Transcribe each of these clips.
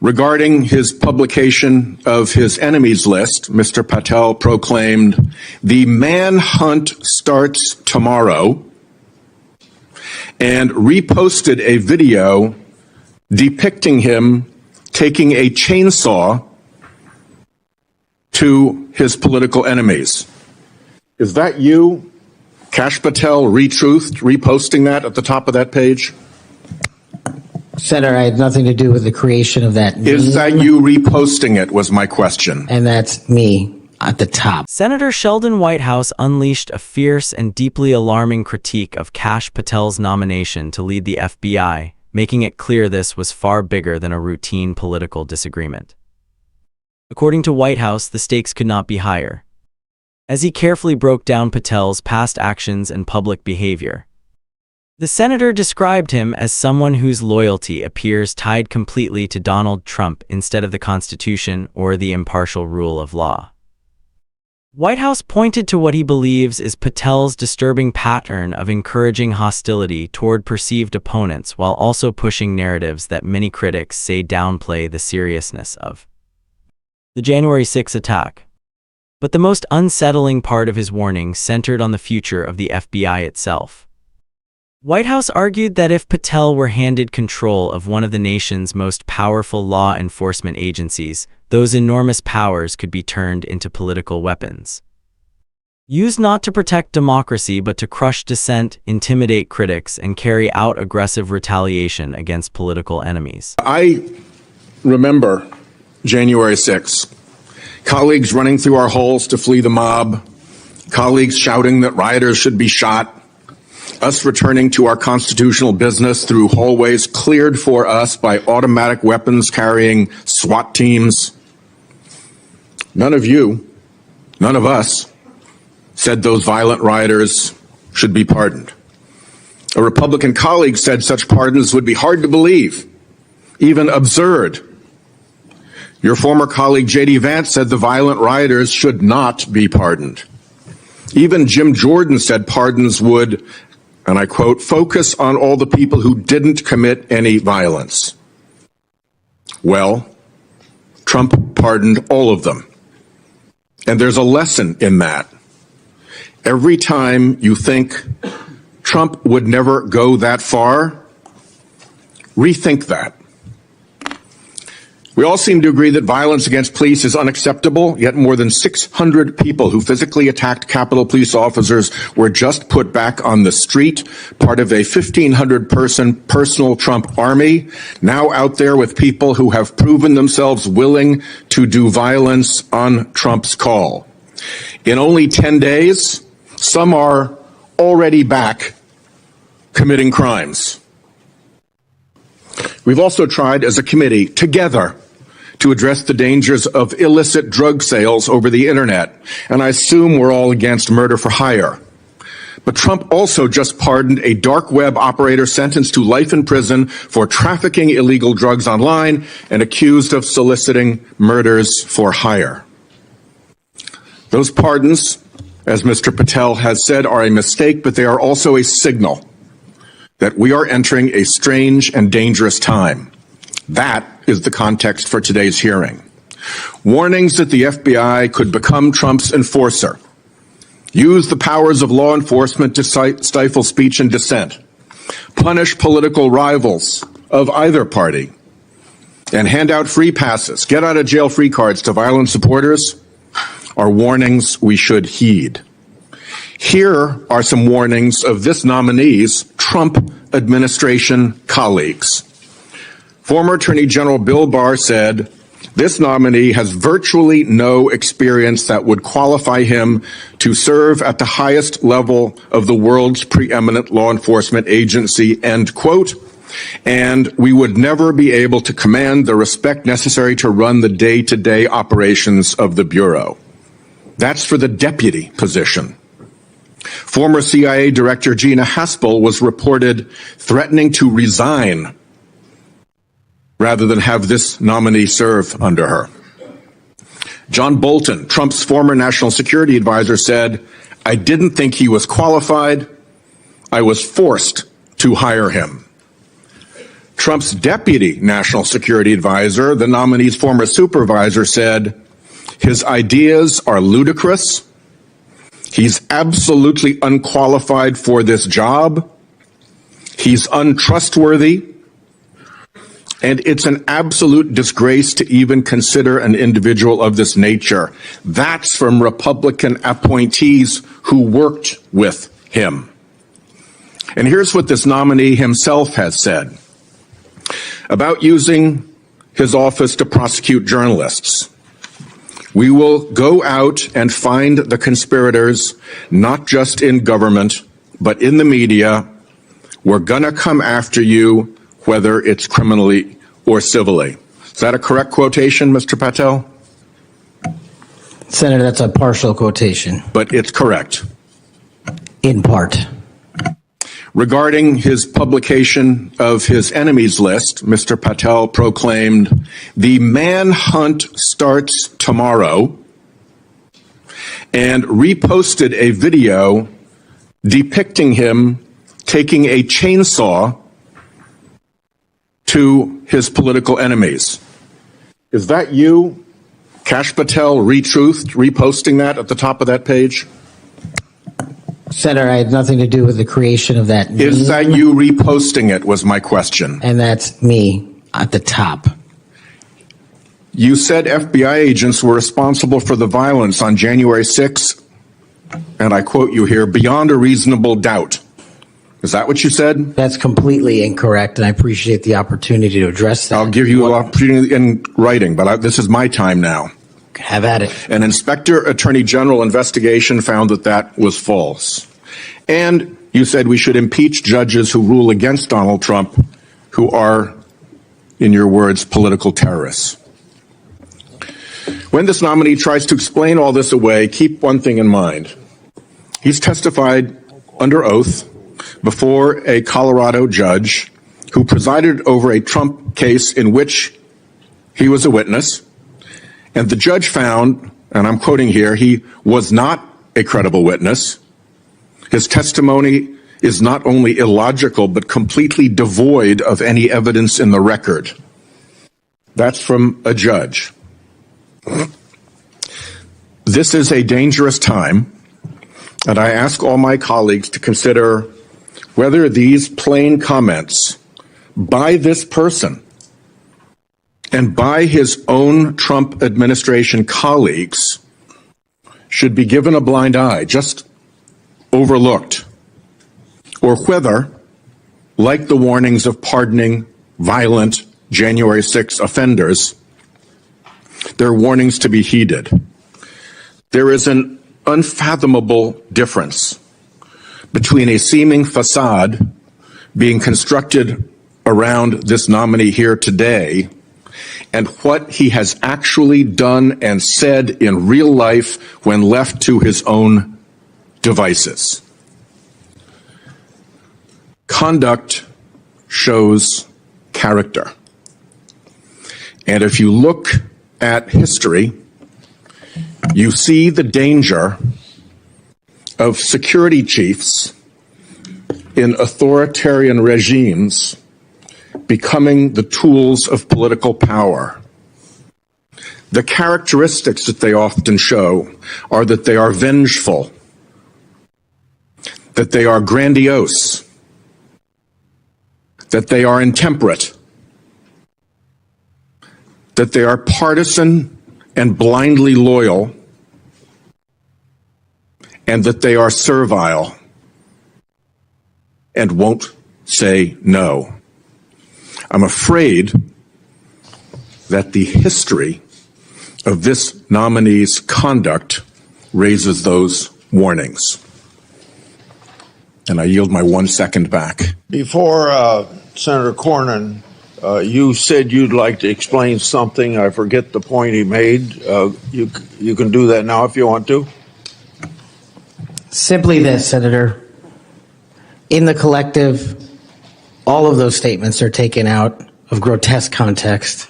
Regarding his publication of his enemies list, Mr. Patel proclaimed, "The manhunt starts tomorrow," and reposted a video depicting him taking a chainsaw to his political enemies. Is that you, Kash Patel, reposting that at the top of that page? Senator, I had nothing to do with the creation of that meme. Is that you reposting it, was my question. And that's me at the top. Senator Sheldon Whitehouse unleashed a fierce and deeply alarming critique of Kash Patel's nomination to lead the FBI, making it clear this was far bigger than a routine political disagreement. According to Whitehouse, the stakes could not be higher. As he carefully broke down Patel's past actions and public behavior, the senator described him as someone whose loyalty appears tied completely to Donald Trump instead of the Constitution or the impartial rule of law. Whitehouse pointed to what he believes is Patel's disturbing pattern of encouraging hostility toward perceived opponents while also pushing narratives that many critics say downplay the seriousness of the January 6 attack. But the most unsettling part of his warning centered on the future of the FBI itself. Whitehouse argued that if Patel were handed control of one of the nation's most powerful law enforcement agencies, those enormous powers could be turned into political weapons, used not to protect democracy but to crush dissent, intimidate critics, and carry out aggressive retaliation against political enemies. I remember January 6th. Colleagues running through our halls to flee the mob, colleagues shouting that rioters should be shot, us returning to our constitutional business through hallways cleared for us by automatic weapons carrying SWAT teams. None of you, none of us, said those violent rioters should be pardoned. A Republican colleague said such pardons would be hard to believe, even absurd. Your former colleague J.D. Vance said the violent rioters should not be pardoned. Even Jim Jordan said pardons would, and I quote, "focus on all the people who didn't commit any violence." Well, Trump pardoned all of them. And there's a lesson in that. Every time you think Trump would never go that far, rethink that. We all seem to agree that violence against police is unacceptable, yet more than 600 people who physically attacked Capitol Police officers were just put back on the street, part of a 1,500-person personal Trump army, now out there with people who have proven themselves willing to do violence on Trump's call. In only 10 days, some are already back committing crimes. We've also tried as a committee, together, to address the dangers of illicit drug sales over the internet, and I assume we're all against murder for hire. But Trump also just pardoned a dark web operator sentenced to life in prison for trafficking illegal drugs online and accused of soliciting murders for hire. Those pardons, as Mr. Patel has said, are a mistake, but they are also a signal that we are entering a strange and dangerous time. That is the context for today's hearing. Warnings that the FBI could become Trump's enforcer, use the powers of law enforcement to stifle speech and dissent, punish political rivals of either party, and hand out free passes, get out of jail free cards to violent supporters are warnings we should heed. Here are some warnings of this nominee's Trump administration colleagues. Former Attorney General Bill Barr said, "This nominee has virtually no experience that would qualify him to serve at the highest level of the world's preeminent law enforcement agency," end quote, "and we would never be able to command the respect necessary to run the day-to-day operations of the Bureau." That's for the deputy position. Former CIA Director Gina Haspel was reported threatening to resign rather than have this nominee serve under her. John Bolton, Trump's former national security advisor, said, "I didn't think he was qualified. I was forced to hire him." Trump's deputy national security advisor, the nominee's former supervisor, said his ideas are ludicrous. He's absolutely unqualified for this job. He's untrustworthy. And it's an absolute disgrace to even consider an individual of this nature. That's from Republican appointees who worked with him. And here's what this nominee himself has said about using his office to prosecute journalists. We will go out and find the conspirators, not just in government, but in the media. We're going to come after you, whether it's criminally or civilly. Is that a correct quotation, Mr. Patel? Senator, that's a partial quotation. But it's correct. In part. Regarding his publication of his enemies list, Mr. Patel proclaimed, "The manhunt starts tomorrow," and reposted a video depicting him taking a chainsaw to his political enemies. Is that you, Kash Patel, reposting that at the top of that page? Senator, I had nothing to do with the creation of that meme. Is that you reposting it, was my question. And that's me at the top. You said FBI agents were responsible for the violence on January 6th, and I quote you here, beyond a reasonable doubt. Is that what you said? That's completely incorrect, and I appreciate the opportunity to address that. I'll give you an opportunity in writing, but this is my time now. Have at it. An Inspector Attorney General investigation found that that was false. And you said we should impeach judges who rule against Donald Trump, who are, in your words, political terrorists. When this nominee tries to explain all this away, keep one thing in mind. He's testified under oath before a Colorado judge who presided over a Trump case in which he was a witness. And the judge found, and I'm quoting here, he was not a credible witness. His testimony is not only illogical, but completely devoid of any evidence in the record. That's from a judge. This is a dangerous time, and I ask all my colleagues to consider whether these plain comments by this person and by his own Trump administration colleagues should be given a blind eye, just overlooked, or whether, like the warnings of pardoning violent January 6 offenders, they're warnings to be heeded. There is an unfathomable difference between a seeming facade being constructed around this nominee here today and what he has actually done and said in real life when left to his own devices. Conduct shows character. And if you look at history, you see the danger of security chiefs in authoritarian regimes becoming the tools of political power. The characteristics that they often show are that they are vengeful, that they are grandiose, that they are intemperate, that they are partisan and blindly loyal, and that they are servile and won't say no. I'm afraid that the history of this nominee's conduct raises those warnings. And I yield my 1 second back. Before Senator Cornyn, you said you'd like to explain something. I forget the point he made. You can do that now if you want to. Simply this, Senator. In the collective, all of those statements are taken out of grotesque context.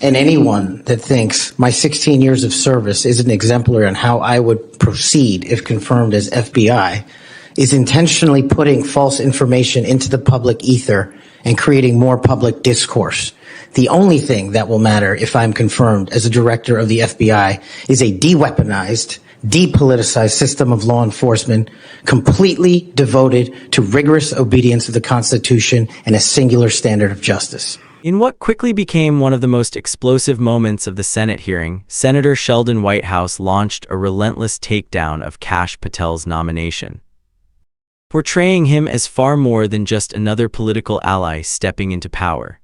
And anyone that thinks my 16 years of service isn't exemplary on how I would proceed if confirmed as FBI is intentionally putting false information into the public ether and creating more public discourse. The only thing that will matter if I'm confirmed as a director of the FBI is a de-weaponized, depoliticized system of law enforcement completely devoted to rigorous obedience to the Constitution and a singular standard of justice. In what quickly became one of the most explosive moments of the Senate hearing, Senator Sheldon Whitehouse launched a relentless takedown of Kash Patel's nomination, portraying him as far more than just another political ally stepping into power.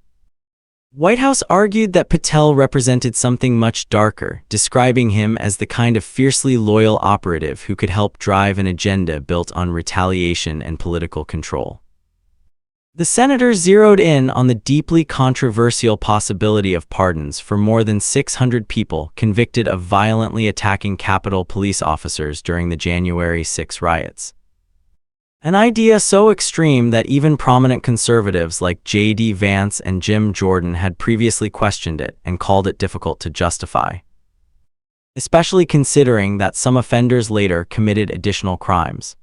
Whitehouse argued that Patel represented something much darker, describing him as the kind of fiercely loyal operative who could help drive an agenda built on retaliation and political control. The senator zeroed in on the deeply controversial possibility of pardons for more than 600 people convicted of violently attacking Capitol police officers during the January 6 riots. An idea so extreme that even prominent conservatives like J.D. Vance and Jim Jordan had previously questioned it and called it difficult to justify, especially considering that some offenders later committed additional crimes.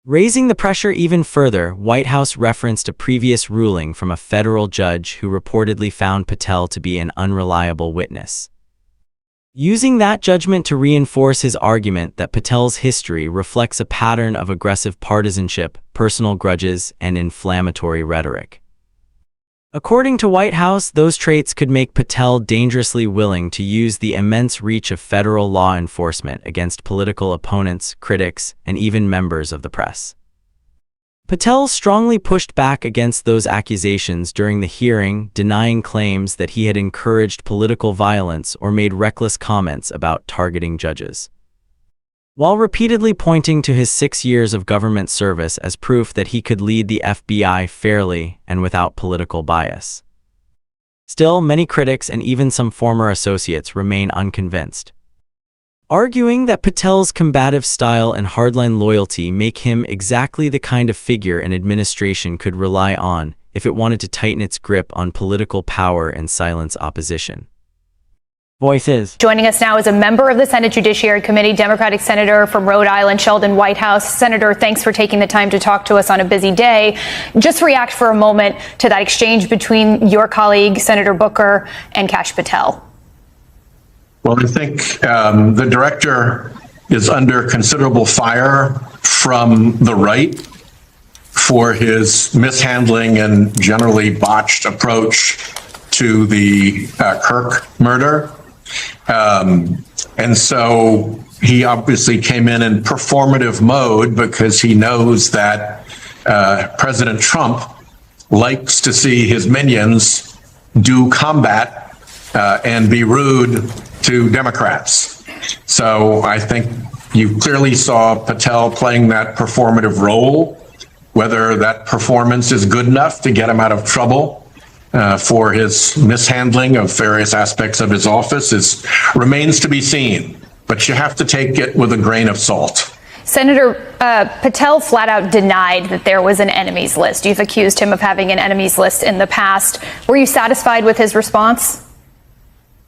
Raising the pressure even further, Whitehouse referenced a previous ruling from a federal judge who reportedly found Patel to be an unreliable witness, using that judgment to reinforce his argument that Patel's history reflects a pattern of aggressive partisanship, personal grudges, and inflammatory rhetoric. According to Whitehouse, those traits could make Patel dangerously willing to use the immense reach of federal law enforcement against political opponents, critics, and even members of the press. Patel strongly pushed back against those accusations during the hearing, denying claims that he had encouraged political violence or made reckless comments about targeting judges, while repeatedly pointing to his 6 years of government service as proof that he could lead the FBI fairly and without political bias. Still, many critics and even some former associates remain unconvinced, arguing that Patel's combative style and hardline loyalty make him exactly the kind of figure an administration could rely on if it wanted to tighten its grip on political power and silence opposition. Voices. Joining us now is a member of the Senate Judiciary Committee, Democratic Senator from Rhode Island, Sheldon Whitehouse. Senator, thanks for taking the time to talk to us on a busy day. Just react for a moment to that exchange between your colleague, Senator Booker, and Kash Patel. Well, I think the director is under considerable fire from the right for his mishandling and generally botched approach to the Kirk murder. And so he obviously came in performative mode because he knows that President Trump likes to see his minions do combat and be rude to Democrats. So I think you clearly saw Patel playing that performative role. Whether that performance is good enough to get him out of trouble for his mishandling of various aspects of his office remains to be seen. But you have to take it with a grain of salt. Senator Patel flat out denied that there was an enemies list. You've accused him of having an enemies list in the past. Were you satisfied with his response?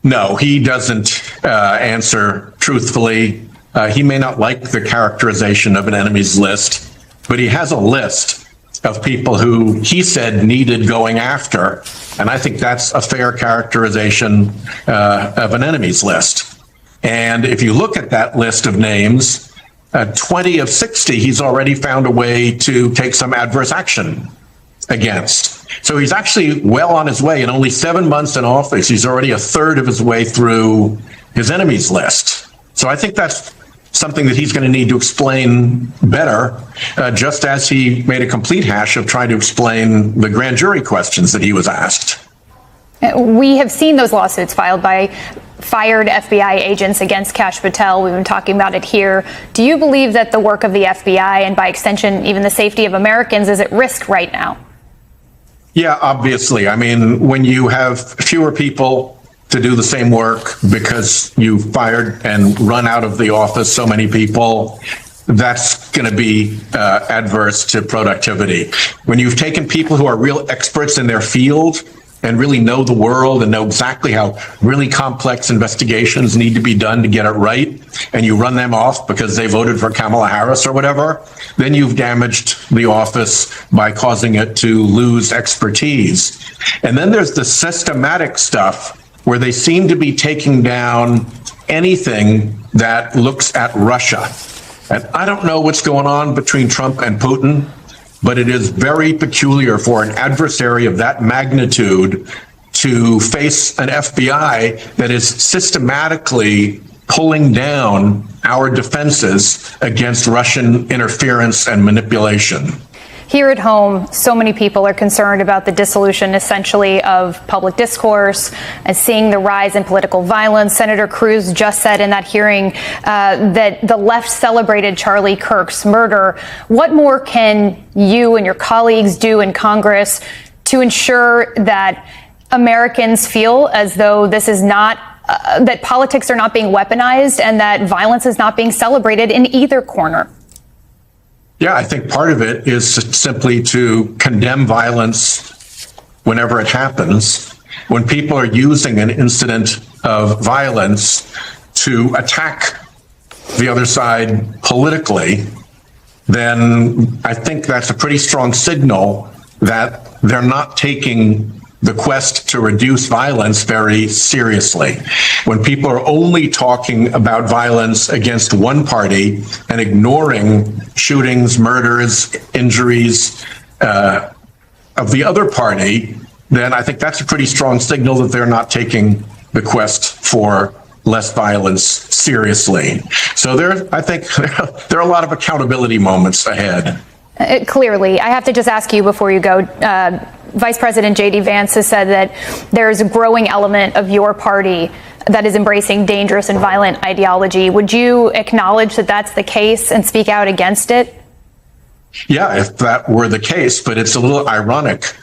No, he doesn't answer truthfully. He may not like the characterization of an enemies list, but he has a list of people who he said needed going after. And I think that's a fair characterization of an enemies list. And if you look at that list of names, 20 of 60, he's already found a way to take some adverse action against. So he's actually well on his way. In only 7 months in office, he's already a third of his way through his enemies list. So I think that's something that he's going to need to explain better, just as he made a complete hash of trying to explain the grand jury questions that he was asked. We have seen those lawsuits filed by fired FBI agents against Kash Patel. We've been talking about it here. Do you believe that the work of the FBI and by extension, even the safety of Americans is at risk right now? Yeah, obviously. I mean, when you have fewer people to do the same work because you fired and run out of the office so many people, that's going to be adverse to productivity. When you've taken people who are real experts in their field and really know the world and know exactly how really complex investigations need to be done to get it right, and you run them off because they voted for Kamala Harris or whatever, then you've damaged the office by causing it to lose expertise. And then there's the systematic stuff where they seem to be taking down anything that looks at Russia. And I don't know what's going on between Trump and Putin, but it is very peculiar for an adversary of that magnitude to face an FBI that is systematically pulling down our defenses against Russian interference and manipulation. Here at home, so many people are concerned about the dissolution, essentially, of public discourse and seeing the rise in political violence. Senator Cruz just said in that hearing that the left celebrated Charlie Kirk's murder. What more can you and your colleagues do in Congress to ensure that Americans feel as though this is not that politics are not being weaponized and that violence is not being celebrated in either corner? Yeah, I think part of it is simply to condemn violence whenever it happens. When people are using an incident of violence to attack the other side politically, then I think that's a pretty strong signal that they're not taking the quest to reduce violence very seriously. When people are only talking about violence against one party and ignoring shootings, murders, injuries of the other party, then I think that's a pretty strong signal that they're not taking the quest for less violence seriously. So I think there are a lot of accountability moments ahead. Clearly, I have to just ask you before you go, Vice President J.D. Vance has said that there's a growing element of your party that is embracing dangerous and violent ideology. Would you acknowledge that that's the case and speak out against it? Yeah, if that were the case, but it's a little ironic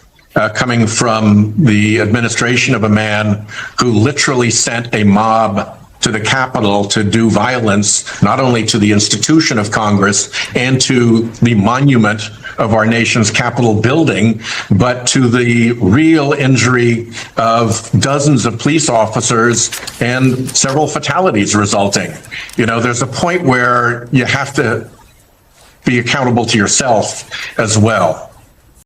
coming from the administration of a man who literally sent a mob to the Capitol to do violence, not only to the institution of Congress and to the monument of our nation's Capitol building, but to the real injury of dozens of police officers and several fatalities resulting. You know, there's a point where you have to be accountable to yourself as well.